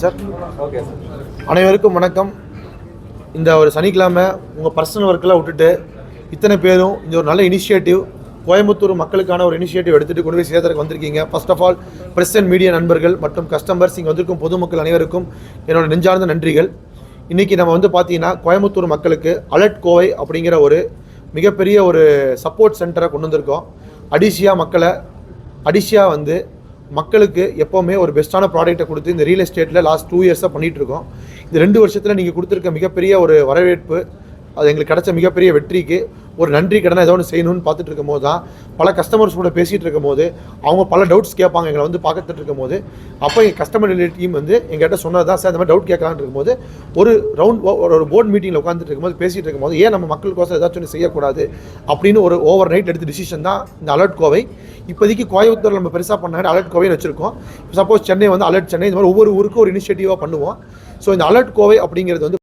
Sir okay sir. அனைவருக்கும் வணக்கம். இந்த ஒரு சனிக்கிழமை உங்கள் பர்சனல் ஒர்க்கெல்லாம் விட்டுட்டு இத்தனை பேரும் இந்த ஒரு நல்ல இனிஷியேட்டிவ் கோயம்புத்தூர் மக்களுக்கான ஒரு இனிஷியேட்டிவ் எடுத்துகிட்டு கொண்டு போய் சேர்த்துக்கு வந்திருக்கீங்க. First of all press and media நண்பர்கள் மற்றும் கஸ்டமர்ஸ் இங்கே வந்திருக்கும் பொதுமக்கள் அனைவருக்கும் என்னோட நெஞ்சார்ந்த நன்றிகள். இன்றைக்கி நம்ம பார்த்தீங்கன்னா கோயம்புத்தூர் மக்களுக்கு அலர்ட் கோவை அப்படிங்கிற ஒரு மிகப்பெரிய ஒரு சப்போர்ட் சென்டரை கொண்டு வந்திருக்கோம். அடிஷியா மக்களுக்கு எப்போவுமே ஒரு பெஸ்ட்டான ப்ராடக்ட்டை கொடுத்து இந்த ரியல் எஸ்டேட்டில் லாஸ்ட் 2 இயர்ஸாக பண்ணிகிட்ருக்கோம். இந்த 2 வருஷத்தில் நீங்கள் கொடுத்துருக்க மிகப்பெரிய ஒரு வரவேற்பு, அது எங்களுக்கு கிடைச்ச மிகப்பெரிய வெற்றிக்கு ஒரு நன்றி கடனை ஏதோ ஒன்று செய்யணும்னு பார்த்துட்டு இருக்கும் போது தான் பல கஸ்டமர்ஸ் கூட பேசிகிட்டு இருக்கும் போது அவங்க பல டவுட்ஸ் கேட்பாங்க. எங்களை பார்த்துட்டு இருக்கும் போது அப்போ எங்கள் கஸ்டமர் ரிலேட்டிவ் டீம் எங்கள்கிட்ட சொன்னது தான், சார் இந்த மாதிரி டவுட் கேட்கலான்னு இருக்கும்போது ஒரு போர்ட் மீட்டிங்கில் உட்காந்துட்டு இருக்கும்போது பேசிகிட்டு இருக்கும்போது ஏன் நம்ம மக்களுக்கோசம் ஏதாச்சும் ஒன்று செய்யக்கூடாது அப்படின்னு ஒரு ஓவர் நைட் எடுத்த டிசிஷன் தான் இந்த அலர்ட் கோவை. இப்போதைக்கு கோயம்புத்தூர் நம்ம பெருசாக பண்ணாங்க அலர்ட் கோவைன்னு வச்சுருக்கோம். சப்போஸ் சென்னை அலர்ட் சென்னை, இந்த மாதிரி ஒவ்வொரு ஊருக்கும் ஒரு இனிஷியேட்டிவாக பண்ணுவோம். ஸோ இந்த அலர்ட் கோவை அப்படிங்கிறது